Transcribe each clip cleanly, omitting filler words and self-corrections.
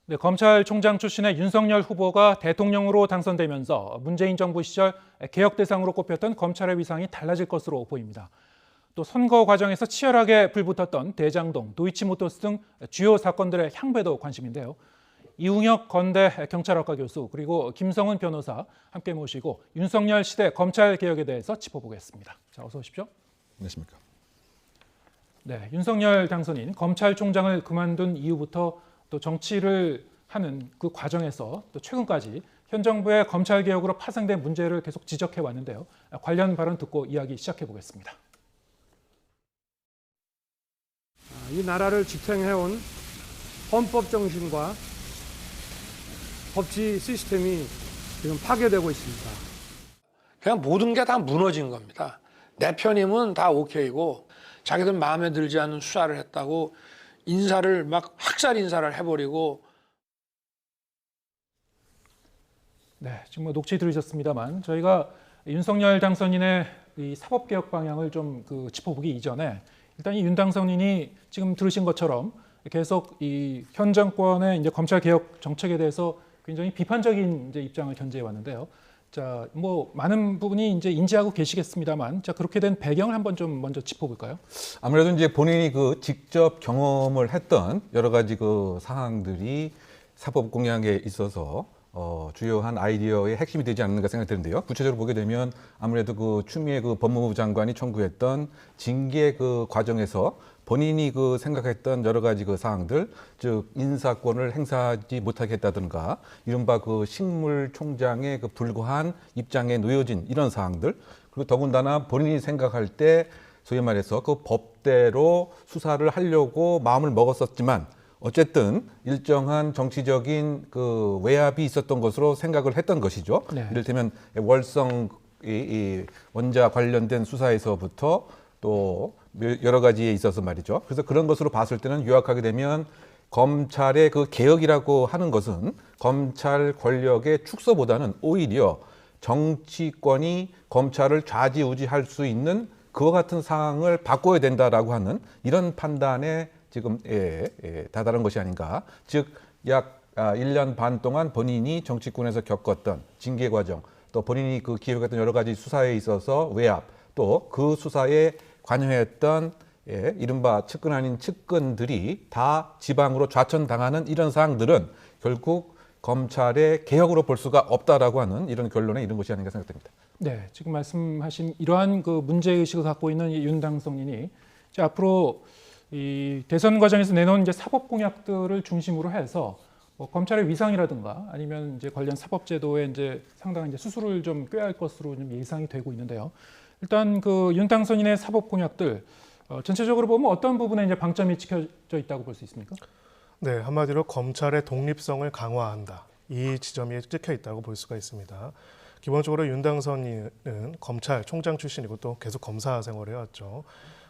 네, 검찰총장 출신의 윤석열 후보가 대통령으로 당선되면서 문재인 정부 시절 개혁 대상으로 꼽혔던 검찰의 위상이 달라질 것으로 보입니다. 또 선거 과정에서 치열하게 불붙었던 대장동, 도이치모터스 등 주요 사건들의 향배도 관심인데요. 이웅혁 건대 경찰학과 교수 그리고 김성은 변호사 함께 모시고 윤석열 시대 검찰 개혁에 대해서 짚어보겠습니다. 자, 어서 오십시오. 안녕하십니까. 네, 윤석열 당선인 검찰총장을 그만둔 이후부터 또 정치를 하는 그 과정에서 또 최근까지 현 정부의 검찰 개혁으로 파생된 문제를 계속 지적해 왔는데요. 관련 발언 듣고 이야기 시작해 보겠습니다. 이 나라를 지탱해온 헌법 정신과 법치 시스템이 지금 파괴되고 있습니다. 그냥 모든 게 다 무너진 겁니다. 내 편이면 다 오케이고 자기들 마음에 들지 않는 수사를 했다고 인사를 막 학살 인사를 해버리고. 네, 지금 녹취 들으셨습니다만 저희가 윤석열 당선인의 이 사법개혁 방향을 좀 짚어보기 이전에 일단 이 윤 당선인이 지금 들으신 것처럼 계속 이 현 정권의 이제 검찰 개혁 정책에 대해서 굉장히 비판적인 이제 입장을 견지해 왔는데요. 자, 뭐 많은 부분이 이제 인지하고 계시겠습니다만, 자 그렇게 된 배경을 한번 좀 먼저 짚어볼까요? 아무래도 이제 본인이 직접 경험을 했던 여러 가지 사항들이 사법 공약에 있어서 주요한 아이디어의 핵심이 되지 않는가 생각이 드는데요. 구체적으로 보게 되면 아무래도 추미애 법무부 장관이 청구했던 징계 과정에서 본인이 생각했던 여러 가지 사항들, 즉 인사권을 행사하지 못하게 했다든가 이른바 식물총장의 불구한 입장에 놓여진 이런 사항들, 그리고 더군다나 본인이 생각할 때 소위 말해서 법대로 수사를 하려고 마음을 먹었었지만 어쨌든 일정한 정치적인 외압이 있었던 것으로 생각을 했던 것이죠. 네. 이를테면 월성 이 원자 관련된 수사에서부터 또 여러 가지에 있어서 말이죠. 그래서 그런 것으로 봤을 때는 요약하게 되면 검찰의 개혁이라고 하는 것은 검찰 권력의 축소보다는 오히려 정치권이 검찰을 좌지우지할 수 있는 그와 같은 상황을 바꿔야 된다라고 하는 이런 판단에 지금 다다른 것이 아닌가. 즉 약 1년 반 동안 본인이 정치권에서 겪었던 징계 과정, 또 본인이 기획했던 여러 가지 수사에 있어서 외압, 또 그 수사에 관여했던 이른바 측근 아닌 측근들이 다 지방으로 좌천당하는 이런 사항들은 결국 검찰의 개혁으로 볼 수가 없다라고 하는 이런 결론에 이른 것이 아닌가 생각됩니다. 네, 지금 말씀하신 이러한 문제의식을 갖고 있는 이 윤 당선인이 앞으로 이 대선 과정에서 내놓은 이제 사법 공약들을 중심으로 해서 검찰의 위상이라든가 아니면 이제 관련 사법제도에 이제 상당한 이제 수술을 좀 꾀할 것으로 좀 예상이 되고 있는데요. 일단 윤 당선인의 사법 공약들 전체적으로 보면 어떤 부분에 이제 방점이 찍혀져 있다고 볼 수 있습니까? 네, 한마디로 검찰의 독립성을 강화한다. 이 지점이 찍혀 있다고 볼 수가 있습니다. 기본적으로 윤 당선인은 검찰총장 출신이고 또 계속 검사 생활을 해왔죠.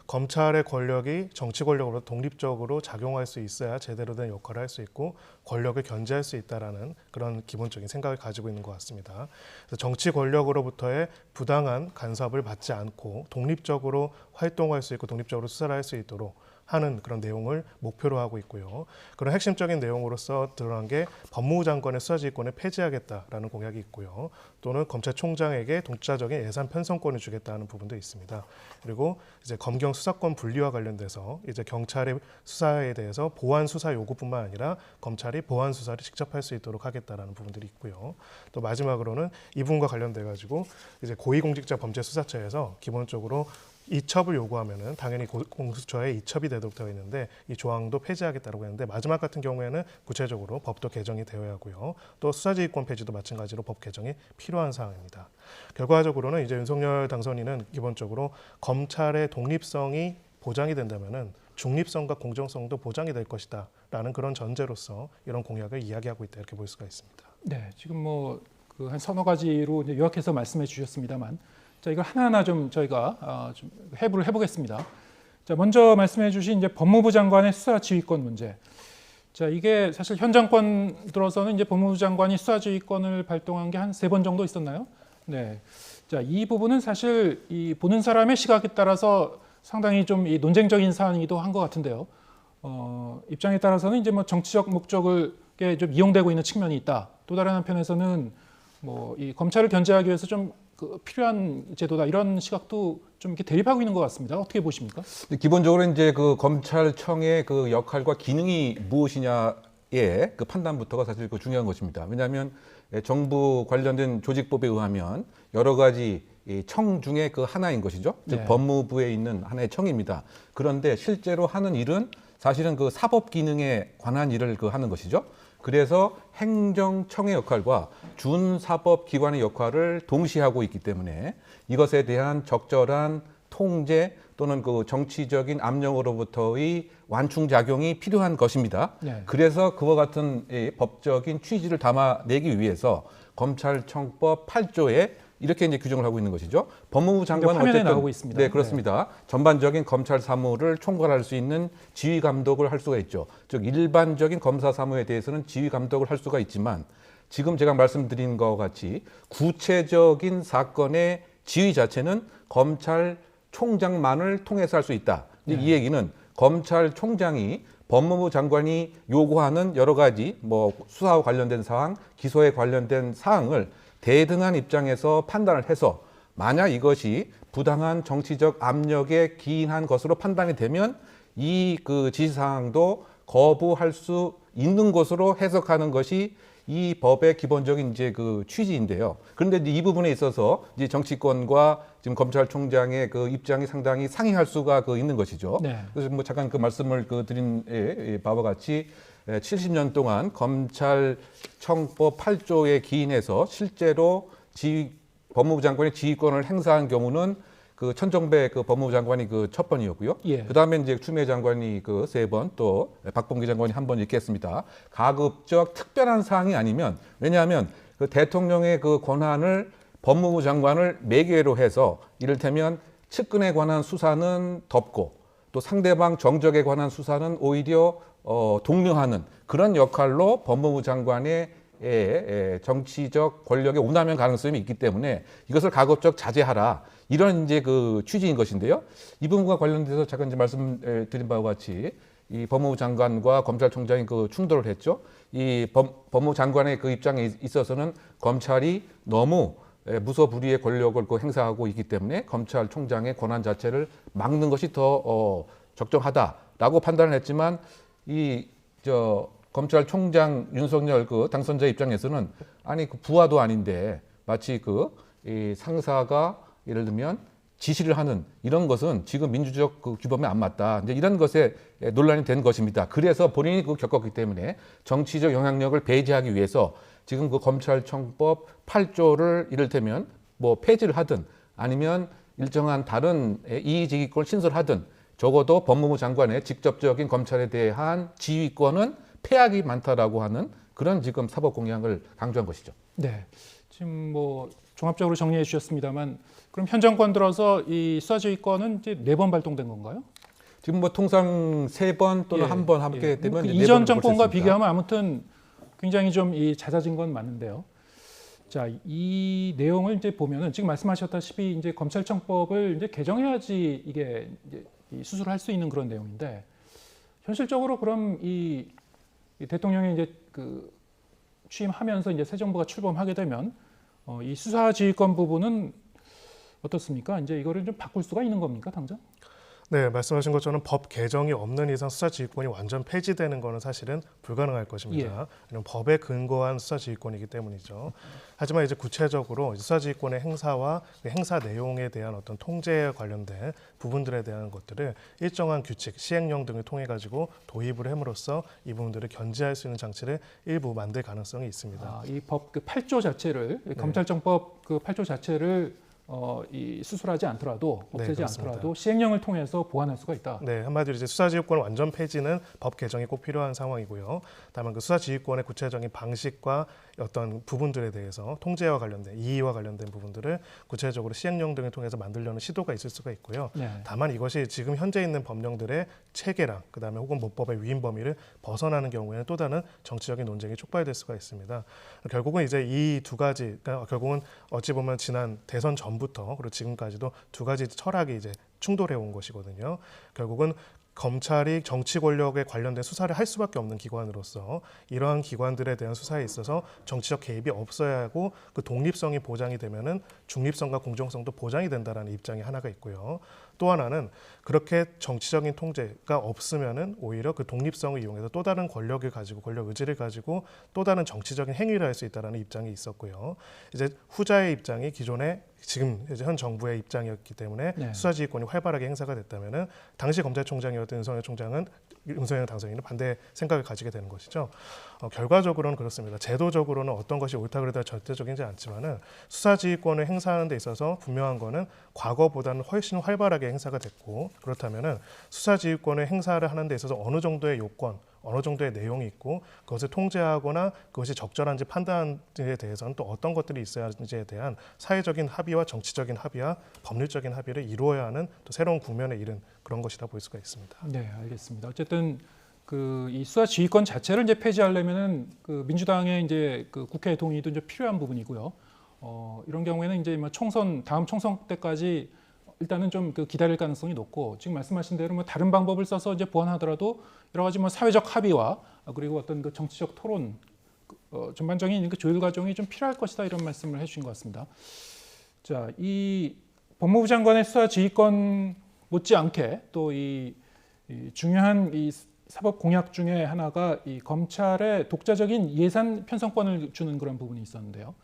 검찰의 권력이 정치 권력으로 독립적으로 작용할 수 있어야 제대로 된 역할을 할 수 있고 권력을 견제할 수 있다라는 그런 기본적인 생각을 가지고 있는 것 같습니다. 그래서 정치 권력으로부터의 부당한 간섭을 받지 않고 독립적으로 활동할 수 있고 독립적으로 수사를 할 수 있도록 하는 그런 내용을 목표로 하고 있고요. 그런 핵심적인 내용으로서 드러난 게 법무부 장관의 수사지휘권을 폐지하겠다라는 공약이 있고요. 또는 검찰총장에게 독자적인 예산 편성권을 주겠다는 부분도 있습니다. 그리고 이제 검경 수사권 분리와 관련돼서 이제 경찰의 수사에 대해서 보완 수사 요구뿐만 아니라 검찰이 보완 수사를 직접 할 수 있도록 하겠다라는 부분들이 있고요. 또 마지막으로는 이 부분과 관련돼 가지고 이제 고위공직자 범죄수사처에서 기본적으로 이첩을 요구하면은 당연히 공수처에 이첩이 되도록 되어 있는데 이 조항도 폐지하겠다고 했는데 마지막 같은 경우에는 구체적으로 법도 개정이 되어야 하고요. 또 수사지휘권 폐지도 마찬가지로 법 개정이 필요한 사항입니다. 결과적으로는 이제 윤석열 당선인은 기본적으로 검찰의 독립성이 보장이 된다면은 중립성과 공정성도 보장이 될 것이다라는 그런 전제로서 이런 공약을 이야기하고 있다 이렇게 볼 수가 있습니다. 네, 지금 한 서너 가지로 이제 요약해서 말씀해 주셨습니다만. 자, 이걸 하나하나 좀 저희가 좀 해부를 해보겠습니다. 자, 먼저 말씀해 주신 이제 법무부 장관의 수사 지휘권 문제. 자, 이게 사실 현 정권 들어서는 이제 법무부 장관이 수사 지휘권을 발동한 게 한 3번 정도 있었나요? 네. 자, 이 부분은 사실 이 보는 사람의 시각에 따라서 상당히 좀 이 논쟁적인 사안이기도 한 것 같은데요. 입장에 따라서는 이제 정치적 목적을 게 좀 이용되고 있는 측면이 있다. 또 다른 한편에서는 뭐 이 검찰을 견제하기 위해서 좀 필요한 제도다 이런 시각도 좀 이렇게 대립하고 있는 것 같습니다. 어떻게 보십니까? 기본적으로 이제 그 검찰청의 그 역할과 기능이 무엇이냐의 그 판단부터가 사실 그 중요한 것입니다. 왜냐하면 정부 관련된 조직법에 의하면 여러 가지 이 청 중에 그 하나인 것이죠. 즉 네. 법무부에 있는 하나의 청입니다. 그런데 실제로 하는 일은 사실은 그 사법 기능에 관한 일을 그 하는 것이죠. 그래서 행정청의 역할과 준사법 기관의 역할을 동시에 하고 있기 때문에 이것에 대한 적절한 통제 또는 그 정치적인 압력으로부터의 완충 작용이 필요한 것입니다. 네. 그래서 그와 같은 이 법적인 취지를 담아내기 위해서 검찰청법 8조에 이렇게 이제 규정을 하고 있는 것이죠. 법무부 장관은 화면에 어쨌든 나오고 있습니다. 네, 그렇습니다. 전반적인 검찰 사무를 총괄할 수 있는 지휘 감독을 할 수가 있죠. 즉 일반적인 검사 사무에 대해서는 지휘 감독을 할 수가 있지만 지금 제가 말씀드린 것과 같이 구체적인 사건의 지휘 자체는 검찰총장만을 통해서 할 수 있다. 이 얘기는 검찰총장이 법무부 장관이 요구하는 여러 가지 뭐 수사와 관련된 사항, 기소에 관련된 사항을 대등한 입장에서 판단을 해서 만약 이것이 부당한 정치적 압력에 기인한 것으로 판단이 되면 이 그 지시사항도 거부할 수 있는 것으로 해석하는 것이 이 법의 기본적인 이제 그 취지인데요. 그런데 이제 이 부분에 있어서 이제 정치권과 지금 검찰총장의 그 입장이 상당히 상이할 수가 그 있는 것이죠. 네. 그래서 뭐 잠깐 그 말씀을 그 드린 바와 같이 70년 동안 검찰청법 8조에 기인해서 실제로 법무부 장관의 지휘권을 행사한 경우는 그 천정배 그 법무부 장관이 그 첫 번이었고요. 예. 그 다음에 이제 추미애 장관이 그 세 번, 또 박범계 장관이 한 번 있겠습니다. 가급적 특별한 사항이 아니면, 왜냐하면 그 대통령의 그 권한을 법무부 장관을 매개로 해서 이를테면 측근에 관한 수사는 덮고 또 상대방 정적에 관한 수사는 오히려 독려하는 그런 역할로 법무부 장관의 정치적 권력의 운하면 가능성이 있기 때문에 이것을 가급적 자제하라. 이런 이제 그 취지인 것인데요. 이 부분과 관련돼서 잠깐 이제 말씀드린 바와 같이 이 법무부 장관과 검찰총장이 그 충돌을 했죠. 이 법무부 장관의 그 입장에 있어서는 검찰이 너무 무소불위의 권력을 그 행사하고 있기 때문에 검찰총장의 권한 자체를 막는 것이 더 적정하다라고 판단을 했지만 검찰총장 윤석열 그 당선자 입장에서는 아니 그 부하도 아닌데 마치 이 상사가 예를 들면 지시를 하는 이런 것은 지금 민주적 그 규범에 안 맞다. 이제 이런 것에 논란이 된 것입니다. 그래서 본인이 겪었기 때문에 정치적 영향력을 배제하기 위해서 지금 그 검찰청법 8조를 이를테면 뭐 폐지를 하든 아니면 일정한 다른 이의제기권을 신설하든 적어도 법무부 장관의 직접적인 검찰에 대한 지휘권은 폐하기 많다라고 하는 그런 지금 사법 공약을 강조한 것이죠. 네. 지금 뭐 종합적으로 정리해 주셨습니다만 그럼 현 정권 들어서 이 수사지휘권은 이제 4번 발동된 건가요? 지금 뭐 통상 3번 또는 예, 한 번 함께 되면 그 네 이전 번을 볼수 정권과 있습니다. 비교하면 아무튼 굉장히 좀 잦아진 건 맞는데요. 자, 이 내용을 이제 보면은 지금 말씀하셨다시피 이제 검찰청법을 이제 개정해야지 이게 이제 이 수술을 할 수 있는 그런 내용인데 현실적으로 그럼 이 대통령이 이제 그 취임하면서 이제 새 정부가 출범하게 되면 이 수사지휘권 부분은 어떻습니까? 이제 이거를 좀 바꿀 수가 있는 겁니까, 당장? 네, 말씀하신 것처럼 법 개정이 없는 이상 수사지휘권이 완전 폐지되는 것은 사실은 불가능할 것입니다. 왜냐하면 법에 근거한 수사지휘권이기 때문이죠. 하지만 이제 구체적으로 수사지휘권의 행사와 그 행사 내용에 대한 어떤 통제에 관련된 부분들에 대한 것들을 일정한 규칙, 시행령 등을 통해 가지고 도입을 함으로써 이 부분들을 견제할 수 있는 장치를 일부 만들 가능성이 있습니다. 이 법 그 8조 자체를 검찰청법 그 8조 자체를 이 수술하지 않더라도 없애지 그렇습니다. 않더라도 시행령을 통해서 보완할 수가 있다. 네, 한마디로 이제 수사지휘권 완전 폐지는 법 개정이 꼭 필요한 상황이고요. 다만 그 수사지휘권의 구체적인 방식과 어떤 부분들에 대해서 통제와 관련된 이의와 관련된 부분들을 구체적으로 시행령 등을 통해서 만들려는 시도가 있을 수가 있고요. 네. 다만 이것이 지금 현재 있는 법령들의 체계랑 그다음에 혹은 모법의 위임 범위를 벗어나는 경우에는 또 다른 정치적인 논쟁이 촉발될 수가 있습니다. 결국은 이제 이 두 가지, 그러니까 결국은 어찌 보면 지난 대선 전부터 그리고 지금까지도 두 가지 철학이 이제 충돌해 온 것이거든요. 결국은 검찰이 정치 권력에 관련된 수사를 할 수밖에 없는 기관으로서 이러한 기관들에 대한 수사에 있어서 정치적 개입이 없어야 하고 그 독립성이 보장이 되면은 중립성과 공정성도 보장이 된다라는 입장이 하나가 있고요. 또 하나는 그렇게 정치적인 통제가 없으면은 오히려 그 독립성을 이용해서 또 다른 권력을 가지고 권력 의지를 가지고 또 다른 정치적인 행위를 할 수 있다라는 입장이 있었고요. 이제 후자의 입장이 기존에 지금 이제 현 정부의 입장이었기 때문에 네. 수사지휘권이 활발하게 행사가 됐다면은 당시 검찰총장이었던 윤석열 당선인은 반대 생각을 가지게 되는 것이죠. 결과적으로는 그렇습니다. 제도적으로는 어떤 것이 옳다 그러다 절대적이지 않지만은 수사지휘권을 행사하는 데 있어서 분명한 거는 과거보다는 훨씬 활발하게 행사가 됐고 그렇다면은 수사지휘권을 행사를 하는 데 있어서 어느 정도의 요건 어느 정도의 내용이 있고 그것을 통제하거나 그것이 적절한지 판단에 대해서는 또 어떤 것들이 있어야 하는지에 대한 사회적인 합의와 정치적인 합의와 법률적인 합의를 이루어야 하는 또 새로운 국면에 이른 그런 것이라 볼 수가 있습니다. 네, 알겠습니다. 어쨌든 이 수사 지휘권 자체를 이제 폐지하려면은 그 민주당의 이제 그 국회 동의도 이제 필요한 부분이고요. 이런 경우에는 이제 뭐 다음 총선 때까지 일단은 좀 그 기다릴 가능성이 높고 지금 말씀하신 대로 뭐 다른 방법을 써서 이제 보완하더라도 여러 가지 뭐 사회적 합의와 그리고 어떤 그 정치적 토론 전반적인 그 조율 과정이 좀 필요할 것이다 이런 말씀을 해주신 것 같습니다. 자, 이 법무부 장관의 수사 지휘권 못지않게 또 이 중요한 이 사법 공약 중에 하나가 이 검찰의 독자적인 예산 편성권을 주는 그런 부분이 있었는데요.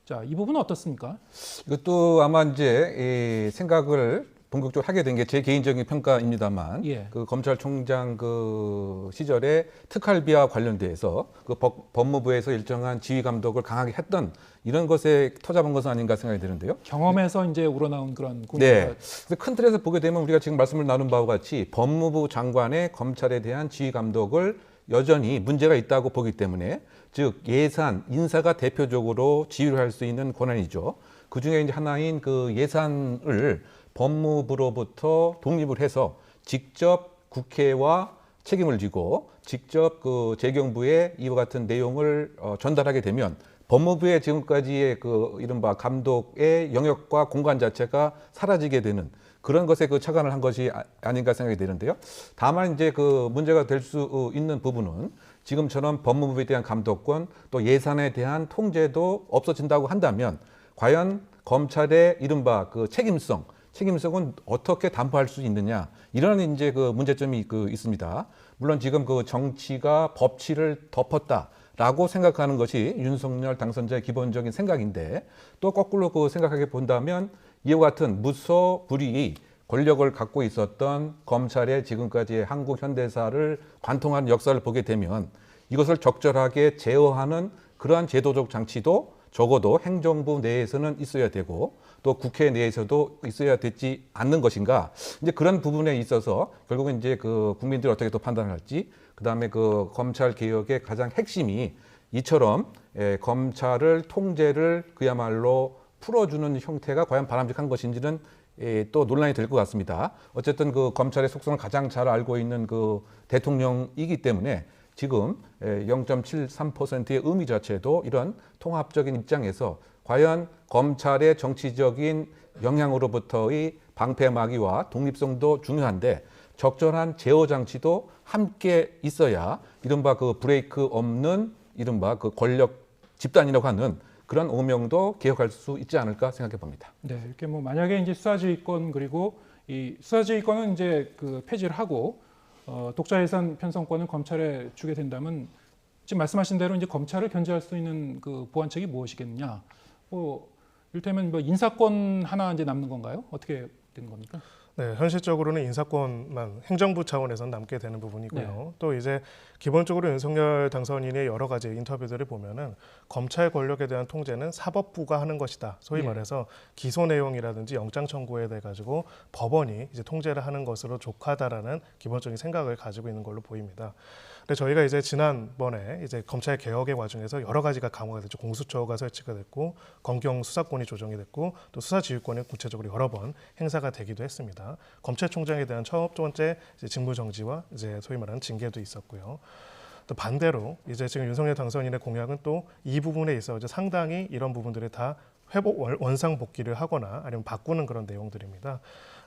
자, 이 부분은 어떻습니까? 이것도 아마 이제 생각을 본격적으로 하게 된 게 제 개인적인 평가입니다만, 예. 그 검찰총장 그 시절에 특활비와 관련돼서 그 법무부에서 일정한 지휘 감독을 강하게 했던 이런 것에 터잡은 것은 아닌가 생각이 드는데요. 경험에서 이제 우러나온 그런 네. 고민과 그래서 큰 틀에서 보게 되면 우리가 지금 말씀을 나눈 바와 같이 법무부 장관의 검찰에 대한 지휘 감독을 여전히 문제가 있다고 보기 때문에 즉 예산, 인사가 대표적으로 지휘를 할 수 있는 권한이죠. 그 중에 이제 하나인 그 예산을 법무부로부터 독립을 해서 직접 국회와 책임을 지고 직접 그 재경부에 이와 같은 내용을 전달하게 되면 법무부의 지금까지의 그 이른바 감독의 영역과 공간 자체가 사라지게 되는 그런 것에 그 착안을 한 것이 아닌가 생각이 되는데요. 다만 이제 그 문제가 될 수 있는 부분은 지금처럼 법무부에 대한 감독권 또 예산에 대한 통제도 없어진다고 한다면 과연 검찰의 이른바 그 책임성은 어떻게 담보할 수 있느냐 이런 이제 그 문제점이 있습니다. 물론 지금 그 정치가 법치를 덮었다라고 생각하는 것이 윤석열 당선자의 기본적인 생각인데 또 거꾸로 그 생각하게 본다면 이와 같은 무소불위 권력을 갖고 있었던 검찰의 지금까지의 한국 현대사를 관통한 역사를 보게 되면 이것을 적절하게 제어하는 그러한 제도적 장치도 적어도 행정부 내에서는 있어야 되고 또 국회 내에서도 있어야 되지 않는 것인가. 이제 그런 부분에 있어서 결국은 이제 그 국민들이 어떻게 또 판단을 할지 그다음에 그 검찰 개혁의 가장 핵심이 이처럼 검찰을 통제를 그야말로 풀어주는 형태가 과연 바람직한 것인지는 또 논란이 될 것 같습니다. 어쨌든 그 검찰의 속성을 가장 잘 알고 있는 그 대통령이기 때문에 지금 0.73%의 의미 자체도 이런 통합적인 입장에서 과연 검찰의 정치적인 영향으로부터의 방패막이와 독립성도 중요한데 적절한 제어 장치도 함께 있어야 이른바 그 브레이크 없는 이른바 그 권력 집단이라고 하는 그런 오명도 개혁할 수 있지 않을까 생각해 봅니다. 네, 이렇게 뭐 만약에 이제 수사지휘권 그리고 이 수사지휘권은 이제 그 폐지를 하고 독자 예산 편성권을 검찰에 주게 된다면 지금 말씀하신 대로 이제 검찰을 견제할 수 있는 그 보완책이 무엇이겠느냐? 이를테면 뭐 인사권 하나 이제 남는 건가요? 어떻게 된 겁니까? 네, 현실적으로는 인사권만 행정부 차원에서는 남게 되는 부분이고요. 네. 또 이제 기본적으로 윤석열 당선인의 여러 가지 인터뷰들을 보면은 검찰 권력에 대한 통제는 사법부가 하는 것이다. 소위 예. 말해서 기소 내용이라든지 영장 청구에 대해 가지고 법원이 이제 통제를 하는 것으로 족하다라는 기본적인 생각을 가지고 있는 걸로 보입니다. 근데 저희가 이제 지난번에 이제 검찰 개혁의 과정에서 여러 가지가 강화가 됐죠. 공수처가 설치가 됐고 검경 수사권이 조정이 됐고 또 수사지휘권이 구체적으로 여러 번 행사가 되기도 했습니다. 검찰총장에 대한 첫 번째 이제 직무 정지와 이제 소위 말하는 징계도 있었고요. 또 반대로 이제 지금 윤석열 당선인의 공약은 또 이 부분에 있어 이제 상당히 이런 부분들이 다 회복 원상 복귀를 하거나 아니면 바꾸는 그런 내용들입니다.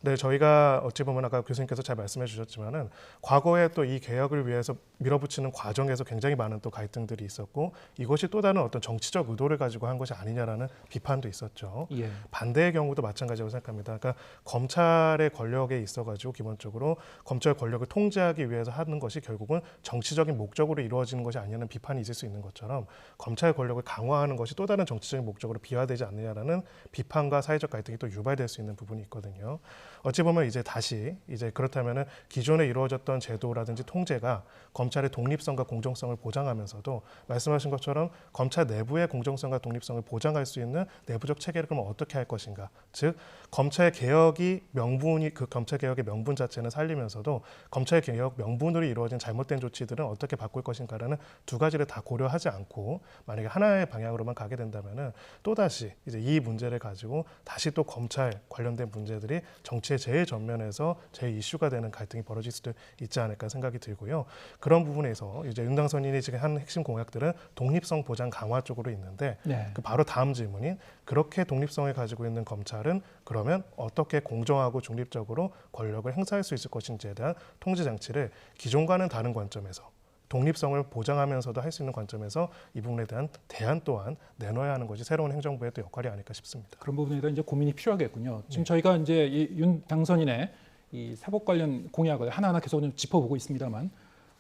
네, 저희가 어찌 보면 아까 교수님께서 잘 말씀해 주셨지만은 과거에 또 이 개혁을 위해서 밀어붙이는 과정에서 굉장히 많은 또 갈등들이 있었고 이것이 또 다른 어떤 정치적 의도를 가지고 한 것이 아니냐라는 비판도 있었죠. 예. 반대의 경우도 마찬가지라고 생각합니다. 그러니까 검찰의 권력에 있어가지고 기본적으로 검찰 권력을 통제하기 위해서 하는 것이 결국은 정치적인 목적으로 이루어지는 것이 아니냐는 비판이 있을 수 있는 것처럼 검찰 권력을 강화하는 것이 또 다른 정치적인 목적으로 비화되지 않느냐라는 비판과 사회적 갈등이 또 유발될 수 있는 부분이 있거든요. 어찌 보면 이제 다시 이제 그렇다면은 기존에 이루어졌던 제도라든지 통제가 검찰의 독립성과 공정성을 보장하면서도 말씀하신 것처럼 검찰 내부의 공정성과 독립성을 보장할 수 있는 내부적 체계를 그럼 어떻게 할 것인가? 즉 검찰 개혁이 명분이 그 검찰 개혁의 명분 자체는 살리면서도 검찰 개혁 명분으로 이루어진 잘못된 조치들은 어떻게 바꿀 것인가라는 두 가지를 다 고려하지 않고 만약에 하나의 방향으로만 가게 된다면은 또 다시 이제 이 문제를 가지고 다시 또 검찰 관련된 문제들이 정치의 제일 전면에서 제일 이슈가 되는 갈등이 벌어질 수도 있지 않을까 생각이 들고요. 그런 부분에서 이제 윤당선인이 지금 한 핵심 공약들은 독립성 보장 강화 쪽으로 있는데 네. 그 바로 다음 질문인 그렇게 독립성을 가지고 있는 검찰은 그러면 어떻게 공정하고 중립적으로 권력을 행사할 수 있을 것인지에 대한 통제 장치를 기존과는 다른 관점에서 독립성을 보장하면서도 할 수 있는 관점에서 이 부분에 대한 대안 또한 내놓아야 하는 것이 새로운 행정부의 또 역할이 아닐까 싶습니다. 그런 부분에 대한 이제 고민이 필요하겠군요. 지금 저희가 이제 이 윤 당선인의 이 사법 관련 공약을 하나하나 계속 좀 짚어보고 있습니다만,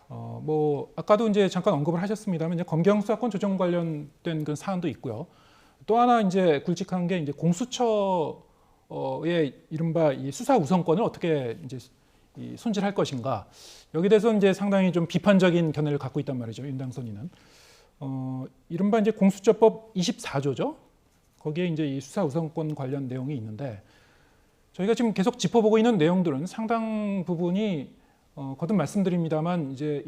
뭐 아까도 이제 잠깐 언급을 하셨습니다만, 이제 검경 수사권 조정 관련된 그 사안도 있고요. 또 하나 이제 굵직한 게 이제 공수처의 이른바 이 수사 우선권을 어떻게 이제 이 손질할 것인가. 여기 대해서 이제 상당히 좀 비판적인 견해를 갖고 있단 말이죠. 윤 당선인은. 이른바 이제 공수처법 24조죠. 거기에 이제 이 수사 우선권 관련 내용이 있는데 저희가 지금 계속 짚어보고 있는 내용들은 상당 부분이 거듭 말씀드립니다만 이제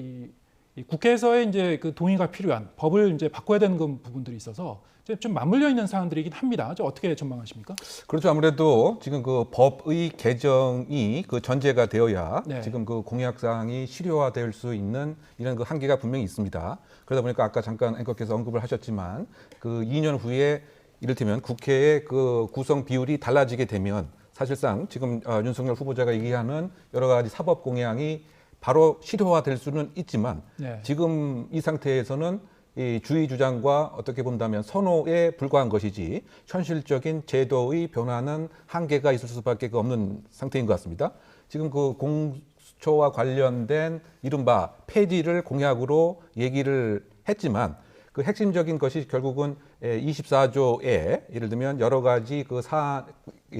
이 국회에서의 이제 그 동의가 필요한 법을 이제 바꿔야 되는 그 부분들이 있어서 좀 맞물려 있는 사안들이긴 합니다. 어떻게 전망하십니까? 그렇죠. 아무래도 지금 그 법의 개정이 그 전제가 되어야 네. 지금 그 공약 사항이 실효화될 수 있는 이런 그 한계가 분명히 있습니다. 그러다 보니까 아까 잠깐 앵커께서 언급을 하셨지만 그 2년 후에 이를테면 국회의 그 구성 비율이 달라지게 되면 사실상 지금 윤석열 후보자가 얘기하는 여러 가지 사법 공약이 바로 실효화될 수는 있지만 네. 지금 이 상태에서는 이 주의 주장과 어떻게 본다면 선호에 불과한 것이지 현실적인 제도의 변화는 한계가 있을 수밖에 없는 상태인 것 같습니다. 지금 그 공수처와 관련된 이른바 폐지를 공약으로 얘기를 했지만 그 핵심적인 것이 결국은 24조에 예를 들면 여러 가지 그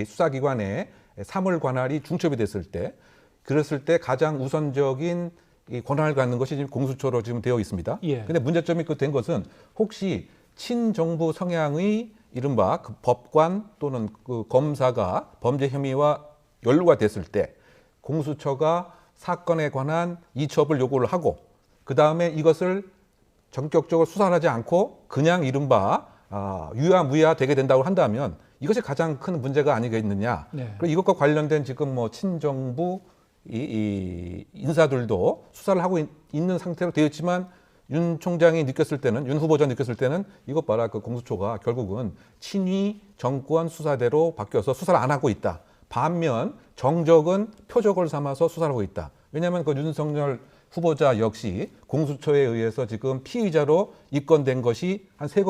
수사기관의 사물 관할이 중첩이 됐을 때 그랬을 때 가장 우선적인 이 권한을 갖는 것이 지금 공수처로 지금 되어 있습니다. 그런데 예. 문제점이 된 것은 혹시 친정부 성향의 이른바 그 법관 또는 그 검사가 범죄 혐의와 연루가 됐을 때 공수처가 사건에 관한 이첩을 요구를 하고 그 다음에 이것을 전격적으로 수사를 하지 않고 그냥 이른바 유야무야 되게 된다고 한다면 이것이 가장 큰 문제가 아니겠느냐. 네. 그리고 이것과 관련된 지금 뭐 친정부 이 인사들도 수사를 하고 있는 상태로 되어 있지만 윤 총장이 느꼈을 때는 윤 후보자 느꼈을 때는 이것 봐라 그 공수처가 결국은 친위 정권 수사대로 바뀌어서 수사를 안 하고 있다. 반면 정적은 표적을 삼아서 수사를 하고 있다. 왜냐하면 그 윤석열 후보자 역시 공수처에 의해서 지금 피의자로 입건된 것이 한 세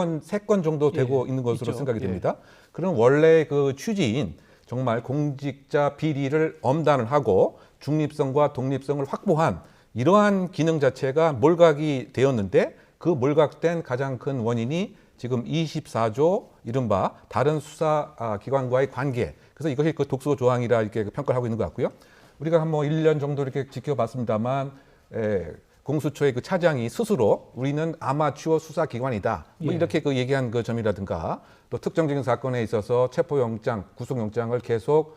건 정도 되고 있는 것으로 있죠. 생각이 됩니다. 그럼 원래 그 취지인 정말 공직자 비리를 엄단을 하고 중립성과 독립성을 확보한 이러한 기능 자체가 몰각이 되었는데 그 몰각된 가장 큰 원인이 지금 24조 이른바 다른 수사기관과의 관계. 그래서 이것이 그 독소 조항이라 이렇게 평가를 하고 있는 것 같고요. 우리가 한 뭐 1년 정도 이렇게 지켜봤습니다만 공수처의 그 차장이 스스로 우리는 아마추어 수사기관이다. 뭐 예. 이렇게 그 얘기한 그 점이라든가 또 특정적인 사건에 있어서 체포영장, 구속영장을 계속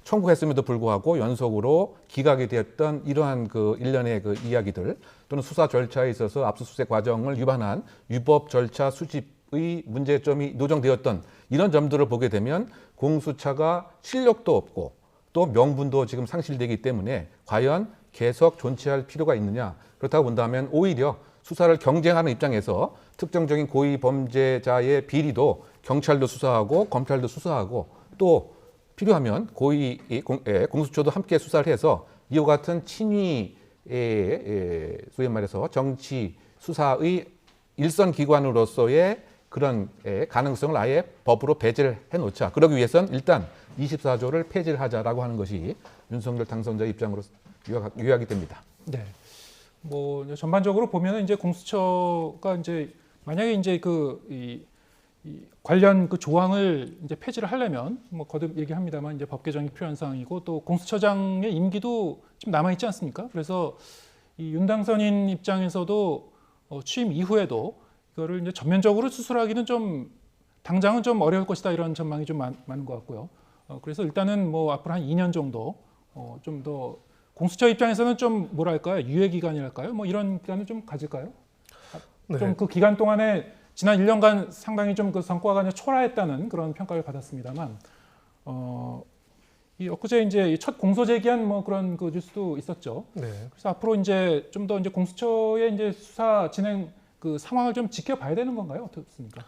청구했음에도 불구하고 연속으로 기각이 되었던 이러한 그 일련의 그 이야기들 또는 수사 절차에 있어서 압수수색 과정을 위반한 위법 절차 수집의 문제점이 노정되었던 이런 점들을 보게 되면 공수처가 실력도 없고 또 명분도 지금 상실되기 때문에 과연 계속 존치할 필요가 있느냐. 그렇다고 본다면 오히려 수사를 경쟁하는 입장에서 특정적인 고위 범죄자의 비리도 경찰도 수사하고 검찰도 수사하고 또 필요하면 고위 공수처도 함께 수사를 해서 이와 같은 친위 소위 말해서 정치 수사의 일선 기관으로서의 그런 가능성을 아예 법으로 배제를 해놓자. 그러기 위해선 일단 24조를 폐지를 하자라고 하는 것이 윤석열 당선자 입장으로 요약이 됩니다. 네. 뭐 이제 전반적으로 보면은 이제 공수처가 이제 만약에 이제 이 관련 그 조항을 이제 폐지를 하려면 뭐 거듭 얘기합니다만 이제 법 개정이 필요한 사항이고 또 공수처장의 임기도 좀 남아 있지 않습니까? 그래서 이 윤당선인 입장에서도 취임 이후에도 이거를 이제 전면적으로 수술하기는 좀 당장은 좀 어려울 것이다 이런 전망이 좀 많은 것 같고요. 그래서 일단은 뭐 앞으로 한 2년 정도 좀 더 공수처 입장에서는 좀 뭐랄까요 유예 기간이랄까요? 뭐 이런 기간을 좀 가질까요? 네. 좀 그 기간 동안에 지난 1년간 상당히 좀 그 성과가 초라했다는 그런 평가를 받았습니다만, 이 엊그제 이제 첫 공소 제기한 뭐 그런 그 뉴스도 있었죠. 네. 그래서 앞으로 이제 좀 더 이제 공수처의 이제 수사 진행 그 상황을 좀 지켜봐야 되는 건가요? 어떻습니까?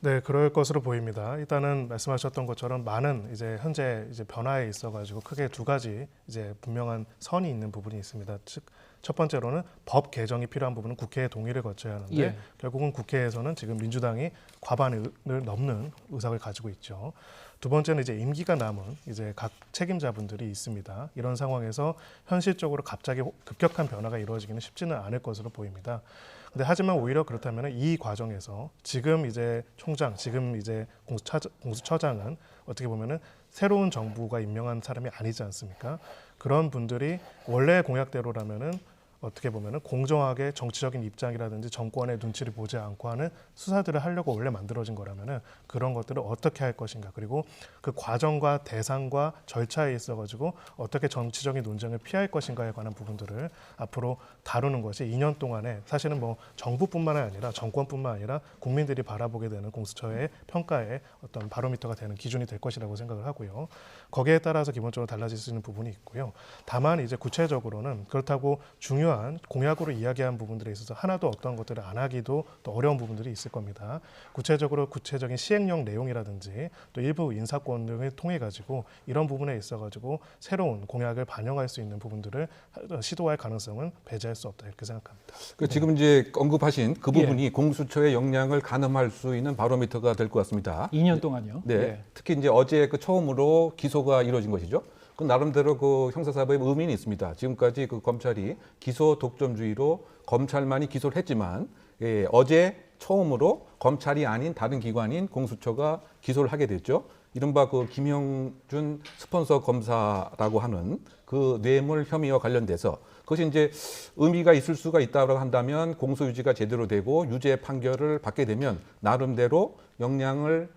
네, 그럴 것으로 보입니다. 일단은 말씀하셨던 것처럼 많은 이제 현재 이제 변화에 있어가지고 크게 두 가지 이제 분명한 선이 있는 부분이 있습니다. 즉, 첫 번째로는 법 개정이 필요한 부분은 국회의 동의를 거쳐야 하는데 예. 결국은 국회에서는 지금 민주당이 과반을 넘는 의석을 가지고 있죠. 두 번째는 이제 임기가 남은 이제 각 책임자분들이 있습니다. 이런 상황에서 현실적으로 갑자기 급격한 변화가 이루어지기는 쉽지는 않을 것으로 보입니다. 근데 하지만 오히려 그렇다면 이 과정에서 지금 이제 총장, 지금 이제 공수처장은 어떻게 보면은 새로운 정부가 임명한 사람이 아니지 않습니까? 그런 분들이 원래 공약대로라면은 어떻게 보면은 공정하게 정치적인 입장이라든지 정권의 눈치를 보지 않고 하는 수사들을 하려고 원래 만들어진 거라면은 그런 것들을 어떻게 할 것인가, 그리고 그 과정과 대상과 절차에 있어가지고 어떻게 정치적인 논쟁을 피할 것인가에 관한 부분들을 앞으로 다루는 것이 2년 동안에 사실은 뭐 정부뿐만 아니라 정권뿐만 아니라 국민들이 바라보게 되는 공수처의 평가의 어떤 바로미터가 되는 기준이 될 것이라고 생각을 하고요. 거기에 따라서 기본적으로 달라질 수 있는 부분이 있고요. 다만 이제 구체적으로는 그렇다고 중요한 공약으로 이야기한 부분들에 있어서 하나도 어떤 것들을 안 하기도 또 어려운 부분들이 있을 겁니다. 구체적인 시행령 내용이라든지 또 일부 인사권 등을 통해 가지고 이런 부분에 있어 가지고 새로운 공약을 반영할 수 있는 부분들을 시도할 가능성은 배제할 수 없다 이렇게 생각합니다. 지금 이제 언급하신 그 예. 부분이 공수처의 역량을 가늠할 수 있는 바로미터가 될 것 같습니다. 2년 동안요. 네, 예. 특히 이제 어제 그 처음으로 기소가 이루어진 것이죠. 그 나름대로 그 형사사법의 의미는 있습니다. 지금까지 그 검찰이 기소 독점주의로 검찰만이 기소를 했지만 어제 처음으로 검찰이 아닌 다른 기관인 공수처가 기소를 하게 됐죠. 이른바 그 김영준 스폰서 검사라고 하는 그 뇌물 혐의와 관련돼서 그것이 이제 의미가 있을 수가 있다고 한다면 공소 유지가 제대로 되고 유죄 판결을 받게 되면 나름대로 역량을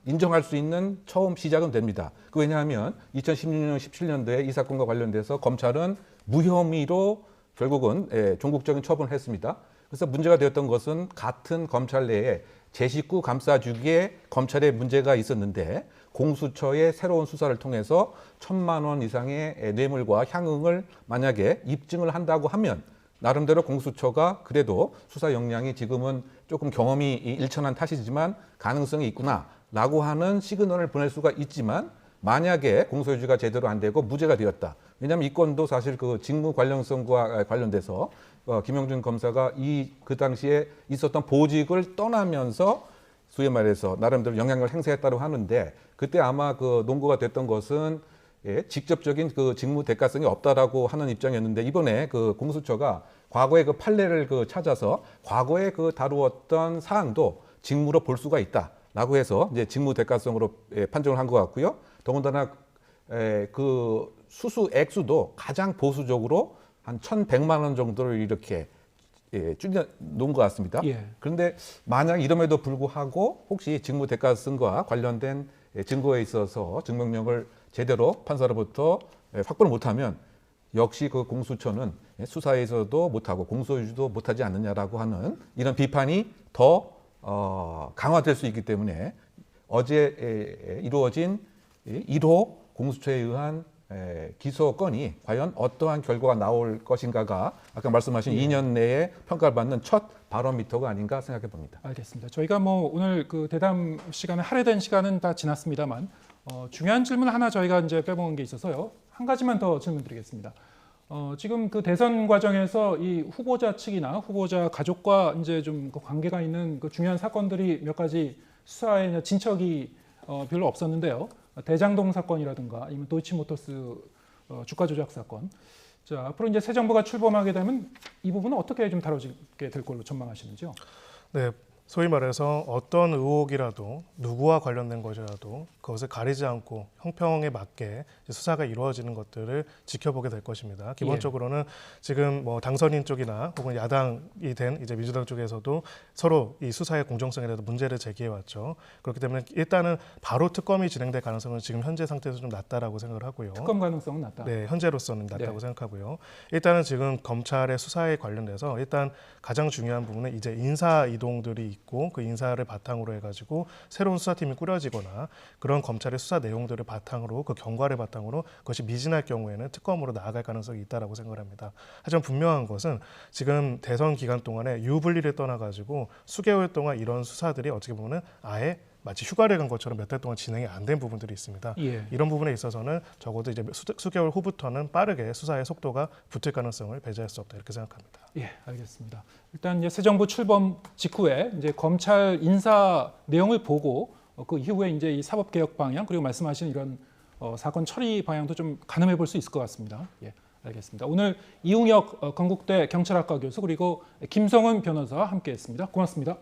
인정할 수 있는 처음 시작은 됩니다. 왜냐하면 2016년, 17년도에 이 사건과 관련돼서 검찰은 무혐의로 결국은 종국적인 처분을 했습니다. 그래서 문제가 되었던 것은 같은 검찰 내에 제 식구 감싸주기에 검찰에 문제가 있었는데 공수처의 새로운 수사를 통해서 1,000만 원 이상의 뇌물과 향응을 만약에 입증을 한다고 하면 나름대로 공수처가 그래도 수사 역량이 지금은 조금 경험이 일천한 탓이지만 가능성이 있구나라고 하는 시그널을 보낼 수가 있지만 만약에 공소유지가 제대로 안 되고 무죄가 되었다. 왜냐하면 이 건도 사실 그 직무 관련성과 관련돼서 김영준 검사가 그 당시에 있었던 보직을 떠나면서 소위 말해서 나름대로 영향력을 행사했다고 하는데 그때 아마 그 논거가 됐던 것은 직접적인 그 직무 대가성이 없다라고 하는 입장이었는데 이번에 그 공수처가 과거의 그 판례를 찾아서 과거에 그 다루었던 사항도 직무로 볼 수가 있다라고 해서 이제 직무 대가성으로 판정을 한 것 같고요. 더군다나 그 수수 액수도 가장 보수적으로 한 1,100만 원 정도를 이렇게 줄여 놓은 것 같습니다. 예. 그런데 만약 이름에도 불구하고 혹시 직무 대가성과 관련된 증거에 있어서 증명력을 제대로 판사로부터 확보를 못하면 역시 그 공수처는 수사에서도 못하고 공소유지도 못하지 않느냐라고 하는 이런 비판이 더 강화될 수 있기 때문에 어제 이루어진 1호 공수처에 의한 기소 건이 과연 어떠한 결과가 나올 것인가가 아까 말씀하신 2년 내에 평가를 받는 첫 바로미터가 아닌가 생각해 봅니다. 알겠습니다. 저희가 뭐 오늘 그 대담 시간에 할애된 시간은 다 지났습니다만 중요한 질문 하나 저희가 이제 빼먹은 게 있어서요. 한 가지만 더 질문드리겠습니다. 지금 그 대선 과정에서 이 후보자 측이나 후보자 가족과 이제 좀그 관계가 있는 그 중요한 사건들이 몇 가지 수사에 진척이 별로 없었는데요. 대장동 사건이라든가 아니면 도이치모터스 주가 조작 사건. 자, 앞으로 이제 새 정부가 출범하게 되면 이 부분은 어떻게 좀 다뤄지게 될 걸로 전망하시는지요? 네, 소위 말해서 어떤 의혹이라도 누구와 관련된 것이라도 그것을 가리지 않고 형평에 맞게 수사가 이루어지는 것들을 지켜보게 될 것입니다. 기본적으로는 지금 뭐 당선인 쪽이나 혹은 야당이 된 이제 민주당 쪽에서도 서로 이 수사의 공정성에 대해서 문제를 제기해 왔죠. 그렇기 때문에 일단은 바로 특검이 진행될 가능성은 지금 현재 상태에서 좀 낮다라고 생각을 하고요. 특검 가능성은 낮다. 네, 현재로서는 낮다고 네. 생각하고요. 일단은 지금 검찰의 수사에 관련돼서 일단 가장 중요한 부분은 이제 인사 이동들이 있고 그 인사를 바탕으로 해가지고 새로운 수사팀이 꾸려지거나 그런 검찰의 수사 내용들을 바탕으로 그 경과를 바탕으로 그것이 미진할 경우에는 특검으로 나아갈 가능성이 있다라고 생각을 합니다. 하지만 분명한 것은 지금 대선 기간 동안에 유불리를 떠나가지고 수개월 동안 이런 수사들이 어떻게 보면 아예 마치 휴가를 간 것처럼 몇 달 동안 진행이 안 된 부분들이 있습니다. 예. 이런 부분에 있어서는 적어도 이제 수개월 후부터는 빠르게 수사의 속도가 붙을 가능성을 배제할 수 없다 이렇게 생각합니다. 예, 알겠습니다. 일단 이제 새 정부 출범 직후에 이제 검찰 인사 내용을 보고 그 이후에 이제 이 사법 개혁 방향 그리고 말씀하신 이런 사건 처리 방향도 좀 가늠해 볼 수 있을 것 같습니다. 예, 알겠습니다. 오늘 이웅혁 건국대 경찰학과 교수 그리고 김성은 변호사와 함께했습니다. 고맙습니다.